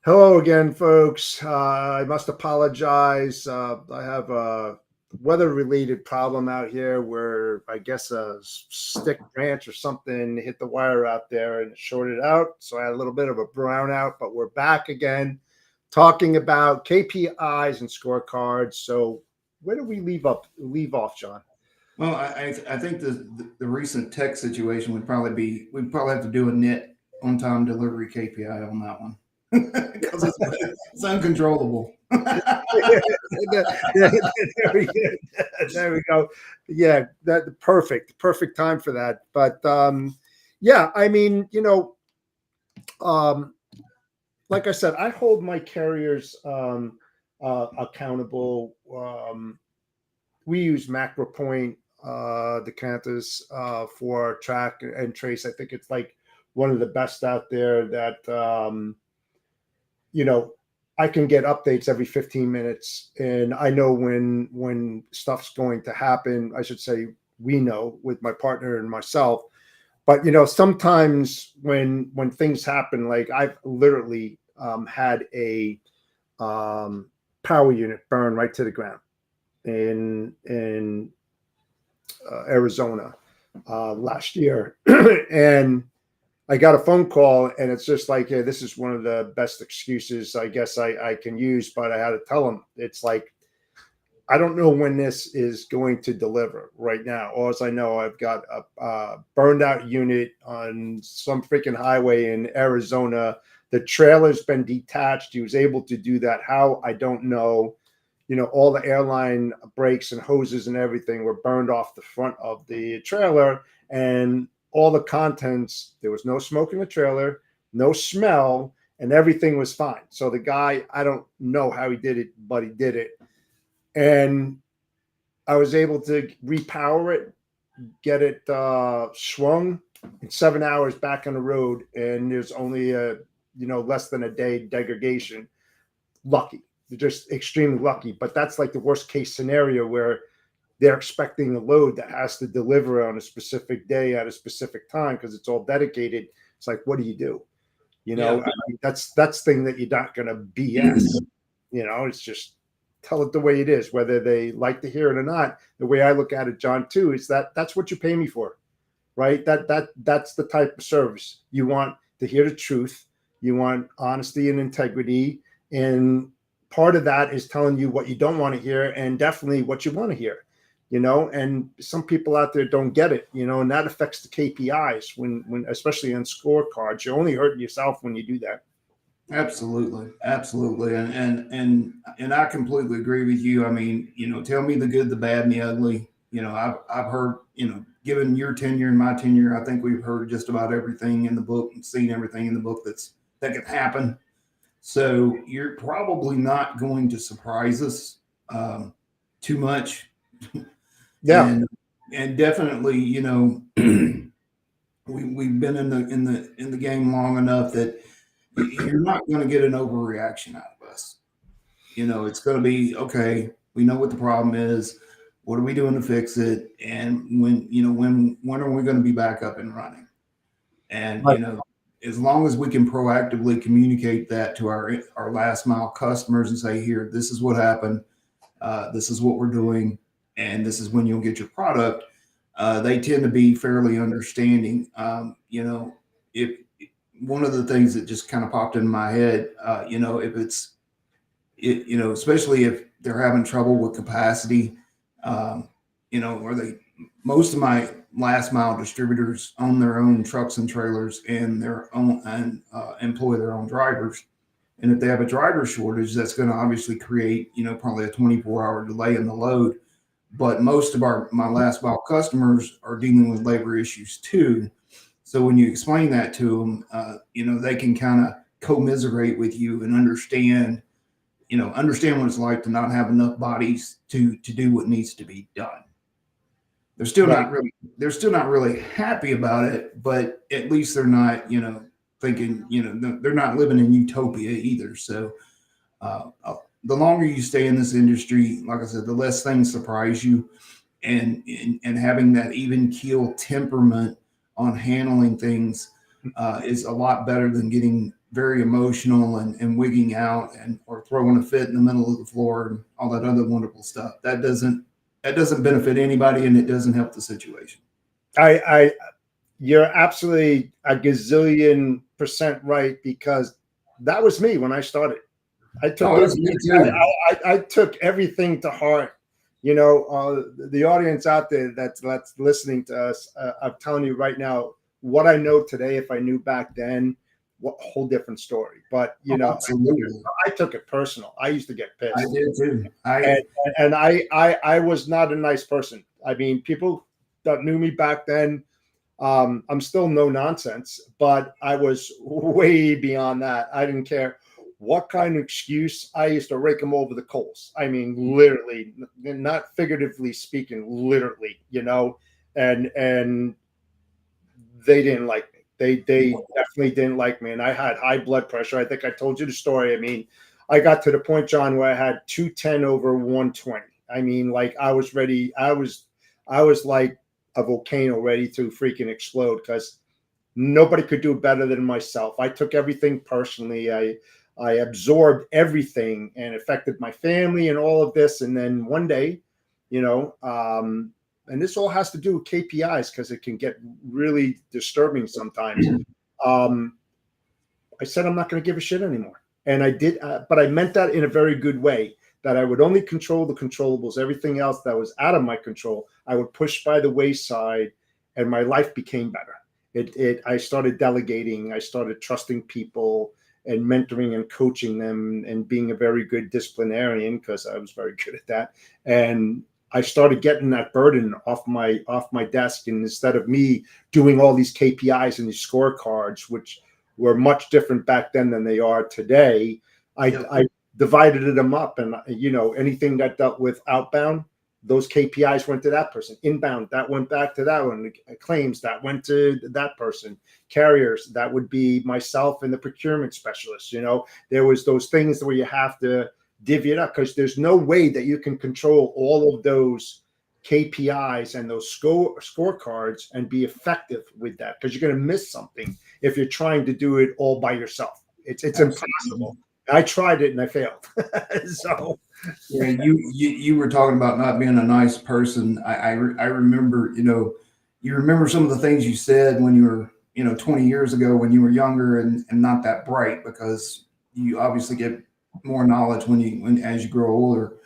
Hello again, folks. I must apologize. I have a weather-related problem out here where I guess a stick branch or something hit the wire out there and it shorted out. So I had a little bit of a brownout, but we're back again talking about KPIs and scorecards. So where do we leave off, John? Well, I think the recent tech situation we'd probably have to do a net on time delivery KPI on that one because it's uncontrollable. There we go. There we go. Yeah, that perfect time for that. But yeah, I mean, um, like I said, I hold my carriers accountable. We use MacroPoint, Decanters, for track and trace. I think it's like one of the best out there that you know, I can get updates every 15 minutes and I know when stuff's going to happen. I should say we know with my partner and myself. But sometimes when things happen, like I've literally had a power unit burn right to the ground in Arizona last year, and I got a phone call, and it's just like, hey, this is one of the best excuses I guess I can use, but I had to tell them it's like I don't know when this is going to deliver right now. All I know, I've got a burned out unit on some freaking highway in Arizona. The trailer's been detached. He was able to do that. How? I don't know. All the airline brakes and hoses and everything were burned off the front of the trailer, and all the contents, there was no smoke in the trailer, no smell, and everything was fine. So the guy, I don't know how he did it, but he did it. And I was able to repower it, get it swung in 7 hours back on the road, and there's only less than a day degradation. Lucky, they're just extremely lucky. But that's like the worst case scenario where they're expecting a load that has to deliver on a specific day at a specific time because it's all dedicated. It's like, what do you do? Yeah. I mean, that's thing that you're not going to BS. It's just tell it the way it is, whether they like to hear it or not. The way I look at it, John, too, is that's what you pay me for, right? That's the type of service you want to hear the truth. You want honesty and integrity, and part of that is telling you what you don't want to hear, and definitely what you want to hear. And some people out there don't get it, and that affects the KPIs when especially on scorecards. You're only hurting yourself when you do that. Absolutely, absolutely, and I completely agree with you. I mean, tell me the good, the bad, and the ugly. I've heard, given your tenure and my tenure, I think we've heard just about everything in the book and seen everything in the book that could happen. So you're probably not going to surprise us too much, Yeah. and definitely, we've been in the game long enough that you're not going to get an overreaction out of us. It's going to be okay. We know what the problem is. What are we doing to fix it? And when are we going to be back up and running? And Right. as long as we can proactively communicate that to our last mile customers and say, here, this is what happened. This is what we're doing, and this is when you'll get your product. They tend to be fairly understanding. If one of the things that just kind of popped in my head, if especially if they're having trouble with capacity, where most of my last mile distributors own their own trucks and trailers and employ their own drivers. And if they have a driver shortage, that's going to obviously create, probably a 24-hour delay in the load. But most of my last mile customers are dealing with labor issues too. So when you explain that to them, they can kind of commiserate with you and understand what it's like to not have enough bodies to do what needs to be done. Right. They're still not really happy about it, but at least they're not, thinking, they're not living in utopia either. So the longer you stay in this industry, like I said, the less things surprise you, and having that even keel temperament on handling things is a lot better than getting very emotional and wigging out and or throwing a fit in the middle of the floor and all that other wonderful stuff. That doesn't benefit anybody, and it doesn't help the situation. I you're absolutely a gazillion% right, because that was me when I started. I took Oh, it's me too. I took everything to heart. The audience out there that's listening to us, I'm telling you right now, what I know today, if I knew back then, what whole different story. But Oh, absolutely. I took it personal. I used to get I pissed, did too. and I was not a nice person. I mean, people that knew me back then, I'm still no nonsense, but I was way beyond that. I didn't care what kind of excuse. I used to rake them over the coals. I mean, literally, not figuratively speaking, literally, and they didn't like me. They definitely didn't like me, and I had high blood pressure. I think I told you the story. I mean, I got to the point, John, where I had 210 over 120. I mean, like I was ready. I was like a volcano ready to freaking explode, because nobody could do better than myself. I took everything personally. I absorbed everything and affected my family and all of this. And then one day, and this all has to do with KPIs, because it can get really disturbing sometimes. Um, I said, I'm not going to give a shit anymore. And I did, but I meant that in a very good way, that I would only control the controllables. Everything else that was out of my control, I would push by the wayside, and my life became better. I started delegating. I started trusting people and mentoring and coaching them and being a very good disciplinarian, because I was very good at that. And I started getting that burden off my desk. And instead of me doing all these KPIs and these scorecards, which were much different back then than they are today, I divided them up. And anything that dealt with outbound, those KPIs went to that person. Inbound, that went back to that one. Claims, that went to that person. Carriers, that would be myself and the procurement specialist. There was those things where you have to divvy it up, because there's no way that you can control all of those KPIs and those scorecards and be effective with that, because you're going to miss something if you're trying to do it all by yourself. It's impossible. I tried it and I failed. So Yeah, you were talking about not being a nice person. I remember, you remember some of the things you said when you were, 20 years ago, when you were younger and not that bright, because you obviously get more knowledge when as you grow older.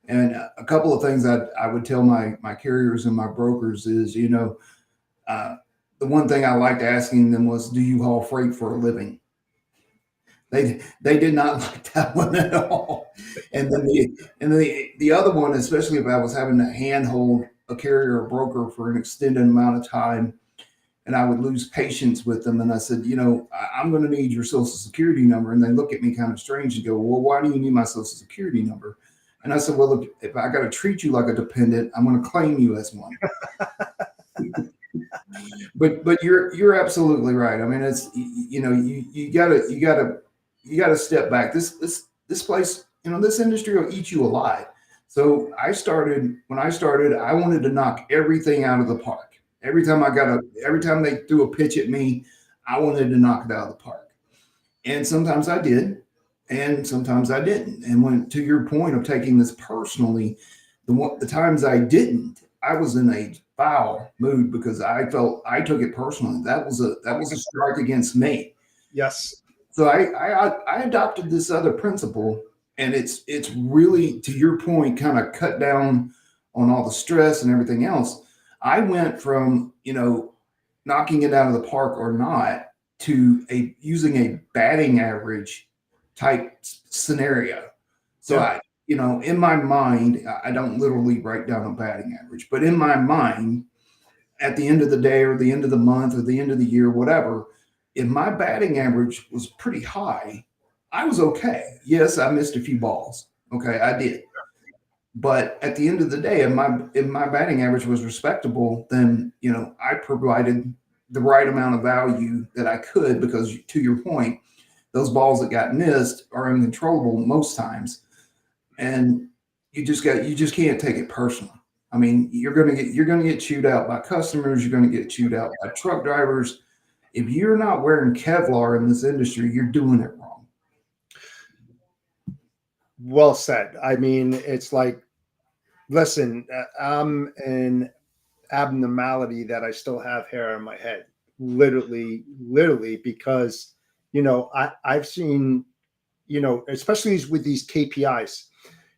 And a couple of things that I would tell my carriers and my brokers is, the one thing I liked asking them was, do you haul freight for a living? They did not like that one at all. And then the other one, especially if I was having to handhold a carrier or broker for an extended amount of time, and I would lose patience with them, and I said, I'm going to need your social security number, and they look at me kind of strange and go, well, why do you need my social security number? And I said, well, look, if I got to treat you like a dependent, I'm going to claim you as one. But you're absolutely right. I mean, it's you gotta step back. This place, this industry will eat you alive. So when I started, I wanted to knock everything out of the park. Every time they threw a pitch at me, I wanted to knock it out of the park. And sometimes I did, and sometimes I didn't. And when, to your point of taking this personally, the times I didn't, I was in a foul mood because I felt I took it personally. That was a strike against me. yes. So I adopted this other principle, and it's really, to your point, kind of cut down on all the stress and everything else. I went from knocking it out of the park or not to using a batting average type scenario. So Yeah. in my mind, I don't literally write down a batting average, but in my mind, at the end of the day or the end of the month or the end of the year, whatever, if my batting average was pretty high, I was okay. Yes, I missed a few balls. Okay, I did. But at the end of the day, if my batting average was respectable, then I provided the right amount of value that I could, because to your point, those balls that got missed are uncontrollable most times, and you just can't take it personally. I mean, you're gonna get chewed out by customers, you're gonna get chewed out by truck drivers, If you're not wearing Kevlar in this industry, you're doing it wrong. Well said. I mean, it's like, listen, I'm an abnormality that I still have hair on my head, literally, because, I've seen, especially with these KPIs,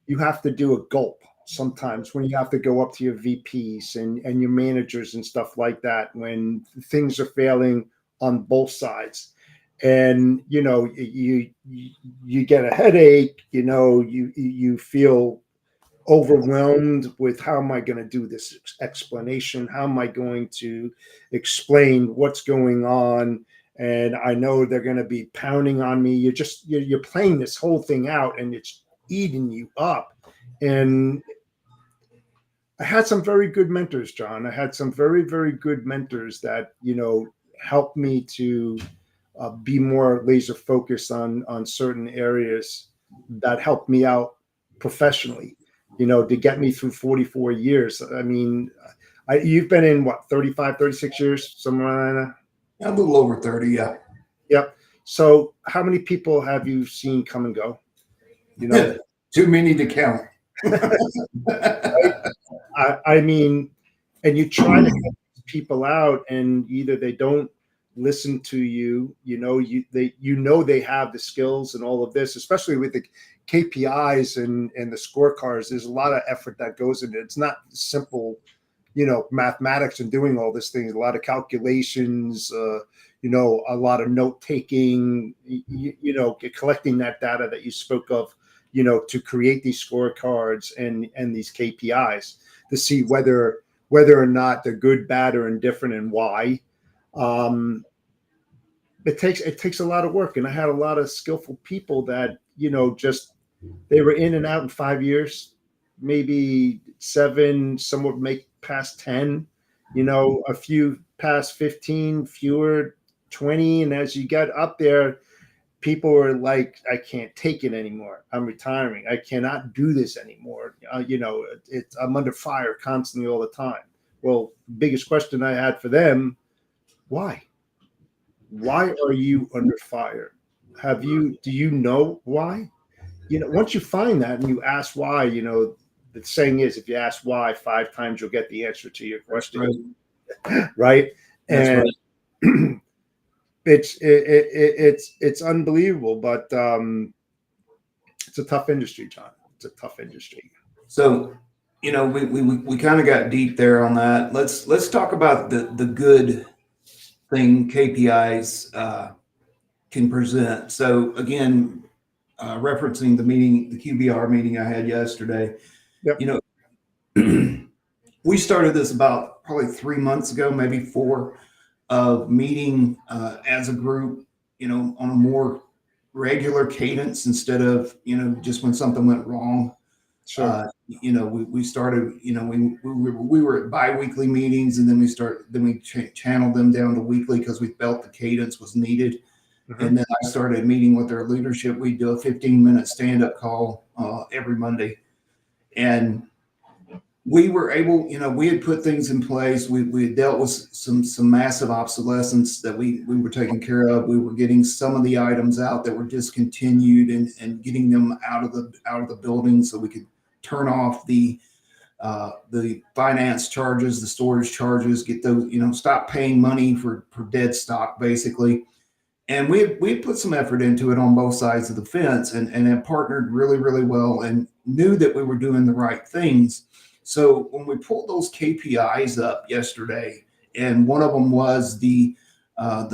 you have to do a gulp sometimes when you have to go up to your VPs and your managers and stuff like that when things are failing on both sides. And you get a headache, you feel overwhelmed with how am I going to do this explanation? How am I going to explain what's going on? And I know they're going to be pounding on me. You're playing this whole thing out and it's eating you up. And I had some very good mentors, John. I had some very, very good mentors that, helped me to be more laser focused on certain areas that helped me out professionally, to get me through 44 years. I mean, you've been in what, 35, 36 years, somewhere like that? A little over 30, yeah. Yep. So how many people have you seen come and go? Too many to count. Right? I mean, and you try to help people out and either they don't listen to you, they have the skills and all of this, especially with the KPIs and the scorecards. There's a lot of effort that goes into it. It's not simple, mathematics and doing all these things, a lot of calculations, a lot of note taking, collecting that data that you spoke of, to create these scorecards and these KPIs to see whether or not they're good, bad, or indifferent and why. It takes a lot of work. And I had a lot of skillful people that, just they were in and out in 5 years, maybe 7, some would make past 10, a few past 15, fewer 20. And as you get up there, people are like, I can't take it anymore. I'm retiring. I cannot do this anymore. I'm under fire constantly all the time. Well, the biggest question I had for them, why? Why are you under fire? Do you know why? Once you find that and you ask why, the saying is, if you ask why 5 times, you'll get the answer to your question. Right. That's And right. It's unbelievable, but it's a tough industry, John. It's a tough industry. So, we kind of got deep there on that. Let's talk about the good thing KPIs can present. So again, referencing the QBR meeting I had yesterday. Yep. We started this about probably 3 months ago, maybe 4, of meeting as a group, on a more regular cadence instead of, just when something went wrong. Sure. We started, we were at bi-weekly meetings, and then we channeled them down to weekly because we felt the cadence was needed. Mm-hmm. And then I started meeting with their leadership. We do a 15-minute stand-up call every Monday. And we were able, we had put things in place. We had dealt with some massive obsolescence that we were taking care of. We were getting some of the items out that were discontinued and getting them out of the building so we could turn off the finance charges, the storage charges, get those, stop paying money for dead stock, basically. And we had put some effort into it on both sides of the fence and have partnered really, really well and knew that we were doing the right things. So when we pulled those KPIs up yesterday, and one of them was the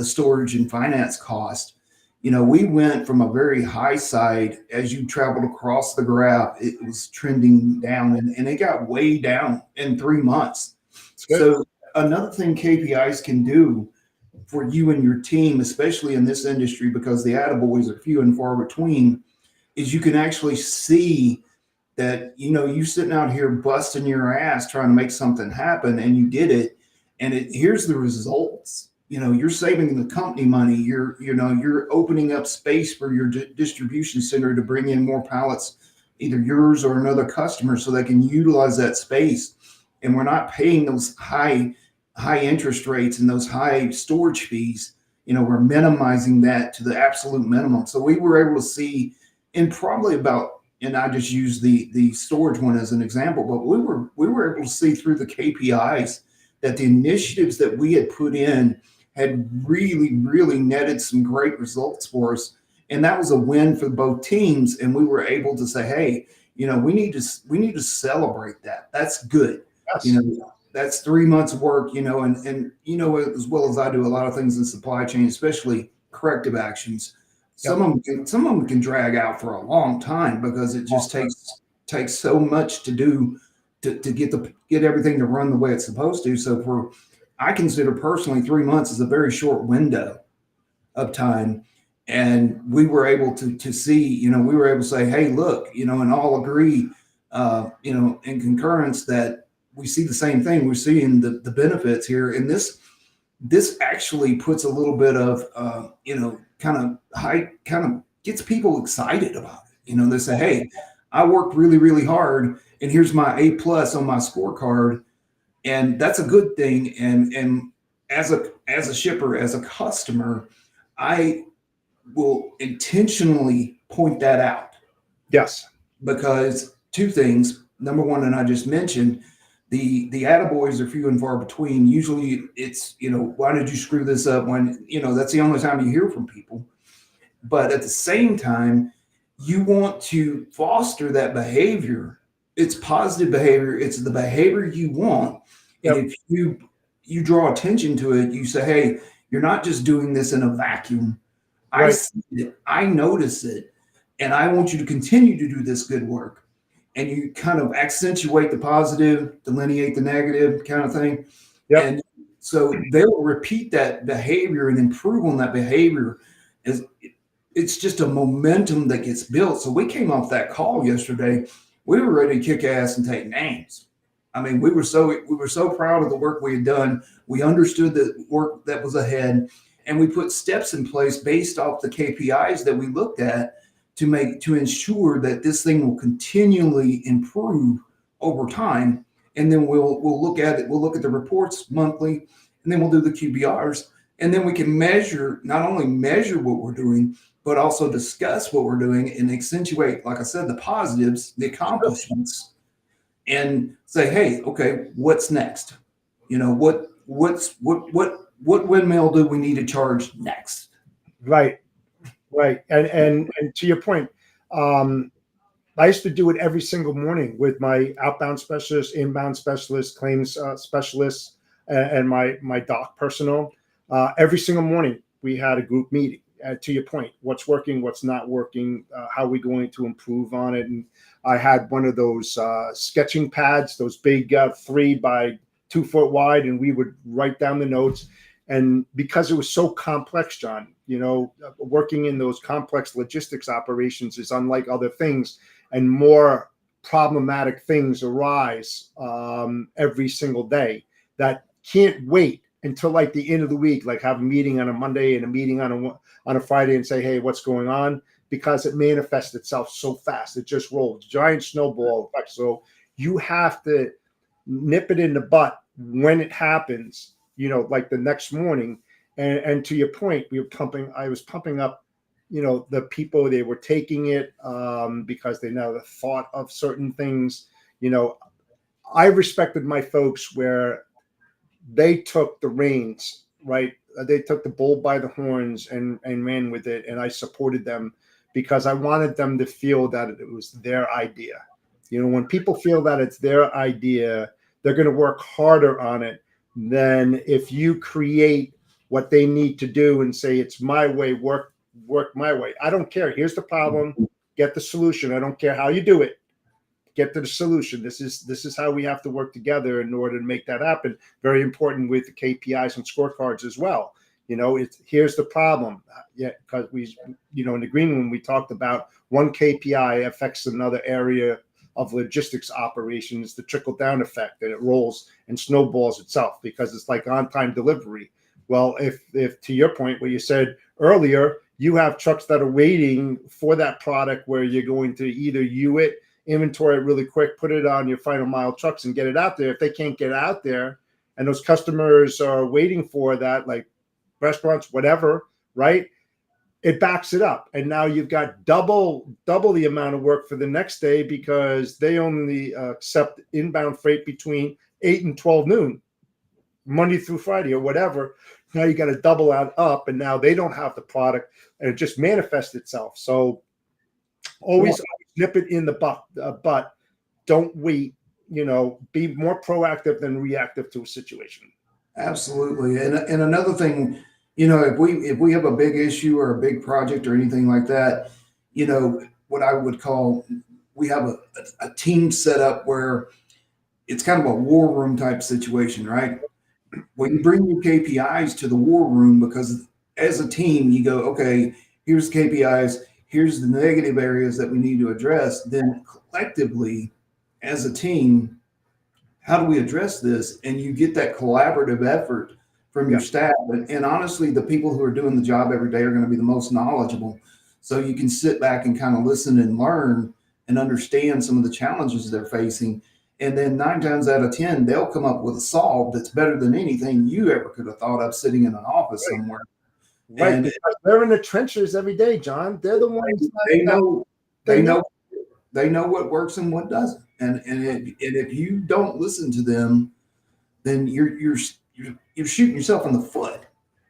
storage and finance cost, we went from a very high side. As you traveled across the graph, it was trending down, and it got way down in 3 months. So another thing KPIs can do for you and your team, especially in this industry, because the attaboys are few and far between, is you can actually see that, you sitting out here busting your ass trying to make something happen, and you did it. And here's the results. You're saving the company money. You're opening up space for your distribution center to bring in more pallets, either yours or another customer, so they can utilize that space. And we're not paying those high interest rates and those high storage fees. we're minimizing that to the absolute minimum. So we were able to see in probably about, and I just use the storage one as an example, but we were able to see through the KPIs that the initiatives that we had put in had really netted some great results for us. And that was a win for both teams. And we were able to say, hey, we need to celebrate that. That's good. Yes. That's 3 months of work, and as well as I do a lot of things in supply chain, especially corrective actions. Yep. Some of them can drag out for a long time because it just takes so much to do to get everything to run the way it's supposed to. So I consider personally 3 months is a very short window of time. And we were able to see, we were able to say, hey, look, and all agree, in concurrence that we see the same thing. We're seeing the benefits here. And this actually puts a little bit of, kind of gets people excited about it. They say, hey, I worked really hard and here's my A+ on my scorecard. And that's a good thing. And as a shipper, as a customer, I will intentionally point that out. Yes. Because two things. Number one, and I just mentioned, the attaboys are few and far between. Usually it's, why did you screw this up? When, that's the only time you hear from people. But at the same time, you want to foster that behavior. It's positive behavior. It's the behavior you want. Yep. And if you draw attention to it, you say, hey, you're not just doing this in a vacuum. I Right. see it, I notice it, and I want you to continue to do this good work. And you kind of accentuate the positive, delineate the negative kind of thing. Yep. And so they'll repeat that behavior and improve on that behavior. It's just a momentum that gets built. So we came off that call yesterday. We were ready to kick ass and take names. I mean, we were so proud of the work we had done. We understood the work that was ahead. And we put steps in place based off the KPIs that we looked at to ensure that this thing will continually improve over time. And then we'll look at it. We'll look at the reports monthly, and then we'll do the QBRs. And then we can not only measure what we're doing, but also discuss what we're doing and accentuate, like I said, the positives, the accomplishments, and say, hey, okay, what's next? What windmill do we need to charge next? Right. And to your point, I used to do it every single morning with my outbound specialist, inbound specialist, claims specialists, and my dock personnel. Every single morning we had a group meeting. To your point, what's working, what's not working, how are we going to improve on it? And I had one of those sketching pads, those big 3 by 2 foot wide, and we would write down the notes. And because it was so complex, John, working in those complex logistics operations is unlike other things, and more problematic things arise every single day that can't wait until like the end of the week, like have a meeting on a Monday and a meeting on a Friday and say, hey, what's going on? Because it manifests itself so fast. It just rolls, giant snowball effect. So you have to nip it in the butt when it happens, like the next morning. And to your point, I was pumping up, the people, they were taking it because they know the thought of certain things. I respected my folks where they took the reins, right? They took the bull by the horns and ran with it. And I supported them because I wanted them to feel that it was their idea. When people feel that it's their idea, they're going to work harder on it than if you create what they need to do and say, it's my way, work my way. I don't care. Here's the problem. Get the solution. I don't care how you do it. Get to the solution. This is how we have to work together in order to make that happen. Very important with the KPIs and scorecards as well. Here's the problem. Yeah, because in the green room, we talked about one KPI affects another area of logistics operations, the trickle down effect, and it rolls and snowballs itself because it's like on-time delivery. Well, if to your point, what you said earlier, you have trucks that are waiting for that product where you're going to either inventory it really quick, put it on your final mile trucks and get it out there. If they can't get out there and those customers are waiting for that, like restaurants, whatever, right? It backs it up. And now you've got double the amount of work for the next day because they only accept inbound freight between 8 and 12 noon, Monday through Friday or whatever. Now you got to double that up, and now they don't have the product, and it just manifests itself. So always nip it in the butt. Don't wait. Be more proactive than reactive to a situation. Absolutely. And another thing, if we have a big issue or a big project or anything like that, what I would call, we have a team set up where it's kind of a war room type situation, right? When you bring your KPIs to the war room, because as a team, you go, okay, here's KPIs, here's the negative areas that we need to address. Then collectively, as a team, how do we address this? And you get that collaborative effort from your staff. And honestly, the people who are doing the job every day are going to be the most knowledgeable. So you can sit back and kind of listen and learn and understand some of the challenges they're facing. And then 9 times out of 10, they'll come up with a solve that's better than anything you ever could have thought of sitting in an office somewhere. Right. And because they're in the trenches every day, John. They're the ones they know what works and what doesn't. And if you don't listen to them, then you're shooting yourself in the foot.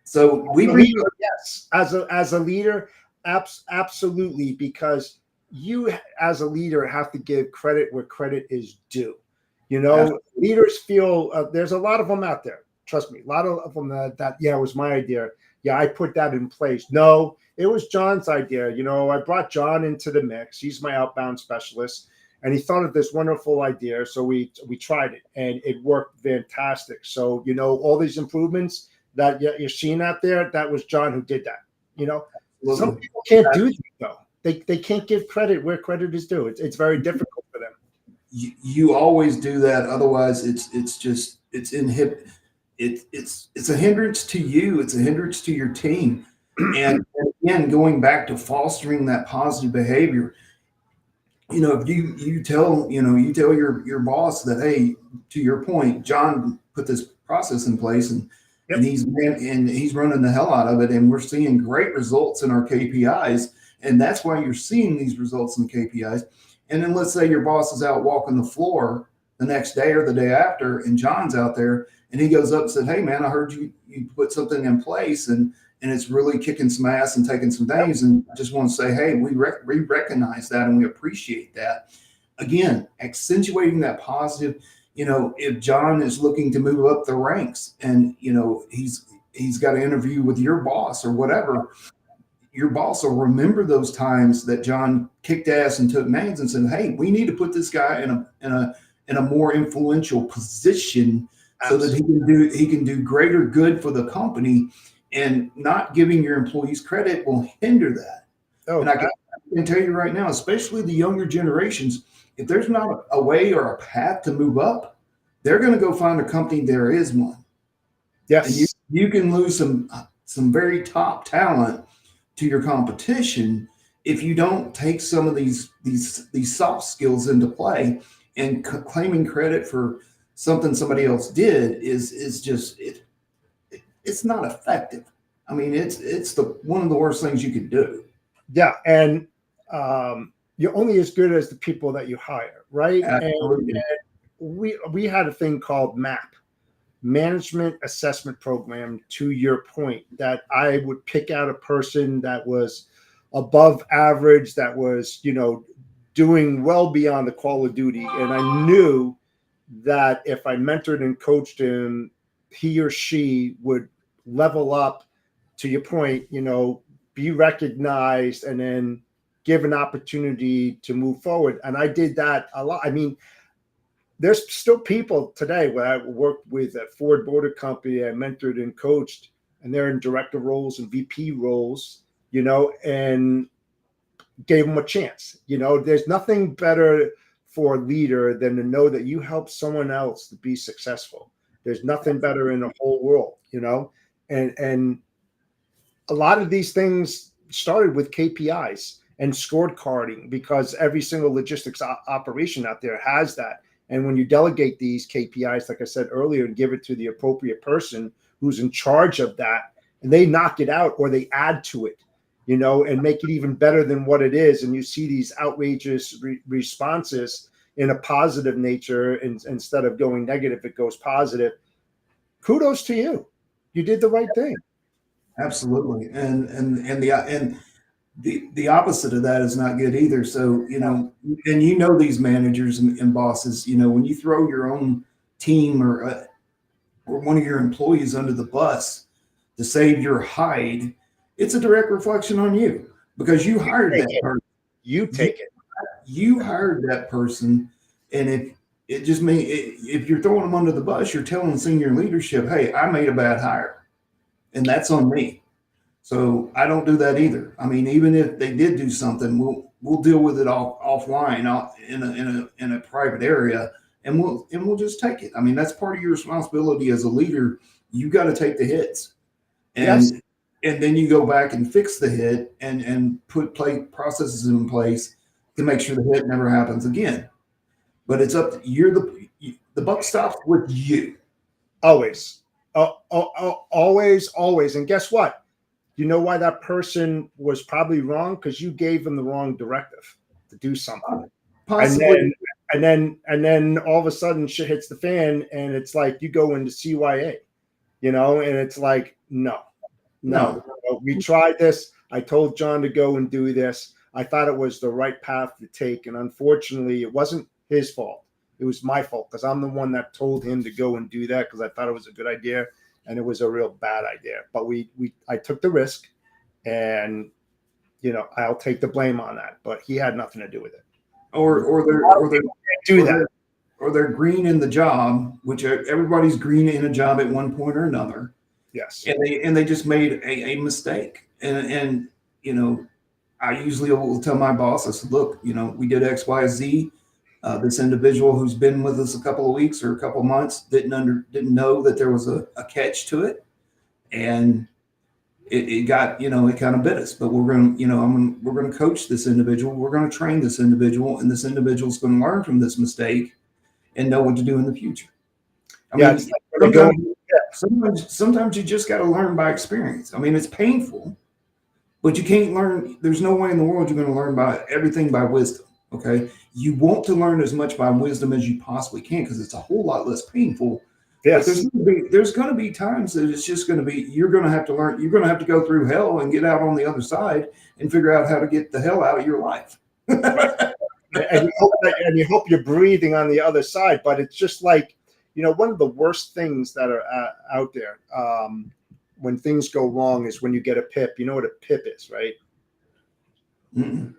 So yes, as a leader, absolutely, because you as a leader have to give credit where credit is due. Leaders feel there's a lot of them out there. Trust me, a lot of them that it was my idea. Yeah, I put that in place. No, it was John's idea. I brought John into the mix. He's my outbound specialist, and he thought of this wonderful idea. So we tried it, and it worked fantastic. So all these improvements that you're seeing out there, that was John who did that. Some people can't do that though. They can't give credit where credit is due. It's very difficult for them. You always do that. Otherwise, it's a hindrance to you. It's a hindrance to your team. And again, going back to fostering that positive behavior, if you tell your boss that, hey, to your point, John put this process in place and he's running the hell out of it, and we're seeing great results in our KPIs, and that's why you're seeing these results in the KPIs. And then let's say your boss is out walking the floor the next day or the day after, and John's out there, and he goes up and said, hey man, I heard you put something in place and it's really kicking some ass and taking some things. And I just want to say, hey, we recognize that and we appreciate that. Again, accentuating that positive. If John is looking to move up the ranks and he's got an interview with your boss or whatever, your boss will remember those times that John kicked ass and took names and said, hey, we need to put this guy in a more influential position. Absolutely. So that he can do greater good for the company, and not giving your employees credit will hinder that. And I can tell you right now, especially the younger generations, if there's not a way or a path to move up, they're going to go find a company there is one. Yes. And you can lose some very top talent to your competition if you don't take some of these soft skills into play. And claiming credit for something somebody else did is just it's not effective. I mean, it's one of the worst things you could do. Yeah, and you're only as good as the people that you hire, right? Absolutely. And we had a thing called MAP, Management Assessment Program. To your point, that I would pick out a person that was above average, that was doing well beyond the call of duty, and I knew that if I mentored and coached him, he or she would level up. To your point, be recognized and then give an opportunity to move forward. And I did that a lot. I mean, there's still people today where I worked with at Ford Motor Company, I mentored and coached, and they're in director roles and VP roles, and gave them a chance. There's nothing better for a leader than to know that you help someone else to be successful. There's nothing better in the whole world, and a lot of these things started with KPIs and scorecarding, because every single logistics operation out there has that. And when you delegate these KPIs, like I said earlier, and give it to the appropriate person who's in charge of that, and they knock it out or they add to it, and make it even better than what it is. And you see these outrageous responses in a positive nature, and instead of going negative, it goes positive. Kudos to you. You did the right thing. Absolutely. And the opposite of that is not good either. So, and these managers and bosses, when you throw your own team or one of your employees under the bus to save your hide, it's a direct reflection on you because you hired that person. You take it. You hired that person. And if you're throwing them under the bus, you're telling senior leadership, hey, I made a bad hire and that's on me. So I don't do that either. I mean, even if they did do something, we'll deal with it offline, in a private area, and we'll just take it. I mean, that's part of your responsibility as a leader. You got to take the hits, and Yes. and then you go back and fix the hit and put processes in place to make sure the hit never happens again. But it's up to the buck stops with you. Always. Always. And guess what? You know why that person was probably wrong? Because you gave them the wrong directive to do something. Possibly. And then all of a sudden shit hits the fan, and it's like you go into CYA, and it's like, no. We tried this. I told John to go and do this. I thought it was the right path to take. And unfortunately, it wasn't his fault. It was my fault because I'm the one that told him to go and do that because I thought it was a good idea. And it was a real bad idea, but I took the risk, and I'll take the blame on that. But he had nothing to do with it. Or they're green in the job, which everybody's green in a job at one point or another. Yes, and they just made a mistake, and I usually will tell my boss, I said, look, we did X, Y, Z. This individual who's been with us a couple of weeks or a couple of months didn't know that there was a catch to it, and it got it kind of bit us. But we're going to we're going to coach this individual, we're going to train this individual, and this individual is going to learn from this mistake and know what to do in the future. Sometimes you just got to learn by experience. I mean, it's painful, but you can't learn. There's no way in the world you're going to learn everything by wisdom. Okay. You want to learn as much by wisdom as you possibly can because it's a whole lot less painful. Yes. But there's going to be times that it's just going to be, you're going to have to learn, you're going to have to go through hell and get out on the other side and figure out how to get the hell out of your life. and you hope you're breathing on the other side. But it's just like, one of the worst things that are out there when things go wrong is when you get a PIP. You know what a PIP is, right? Mm-mm.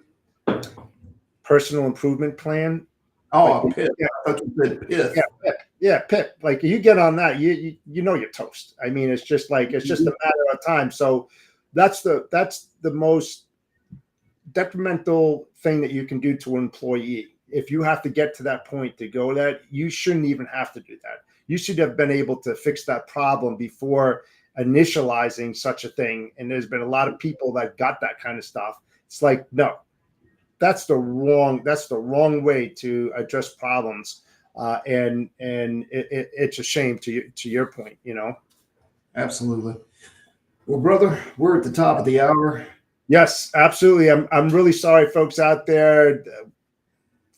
Personal improvement plan. Oh, PIP. Yeah, I thought you said PIP. Yeah, PIP. Like you get on that, you're toast. I mean, it's just a matter of time. So that's the most detrimental thing that you can do to an employee. If you have to get to that point to go that, you shouldn't even have to do that. You should have been able to fix that problem before initializing such a thing. And there's been a lot of people that got that kind of stuff. It's like, no. That's the wrong way to address problems, and it's a shame to your point, Absolutely. Well, brother, we're at the top of the hour. Yes, absolutely. I'm really sorry, folks out there.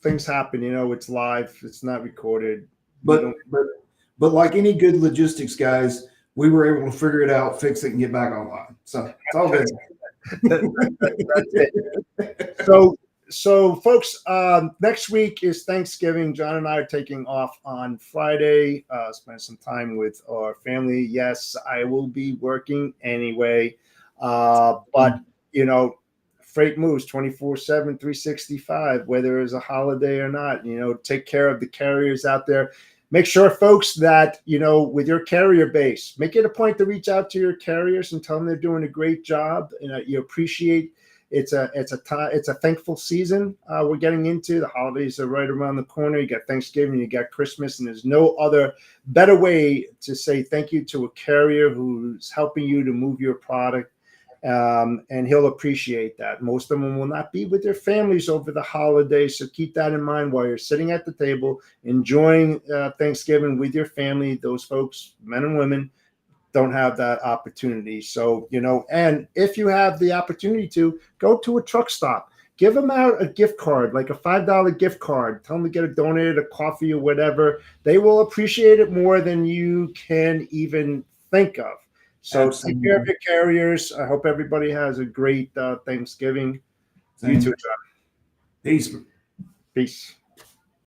Things happen, it's live. It's not recorded. But like any good logistics guys, we were able to figure it out, fix it, and get back online. So it's all good. That's it. So folks, next week is Thanksgiving. John and I are taking off on Friday, spend some time with our family. Yes, I will be working anyway. But freight moves 24/7, 365, whether it's a holiday or not. Take care of the carriers out there. Make sure, folks, that, with your carrier base, make it a point to reach out to your carriers and tell them they're doing a great job. You appreciate. It's a thankful season we're getting into. The holidays are right around the corner. You got Thanksgiving, you got Christmas, and there's no other better way to say thank you to a carrier who's helping you to move your product. And he'll appreciate that. Most of them will not be with their families over the holidays, so keep that in mind while you're sitting at the table enjoying Thanksgiving with your family. Those folks, men and women, don't have that opportunity. So, and if you have the opportunity to go to a truck stop, give them out a gift card, like a $5 gift card. Tell them to get a donated a coffee or whatever. They will appreciate it more than you can even think of. So take care of Absolutely. your carriers. I hope everybody has a great Thanksgiving. You Same. too, John. Peace. Peace.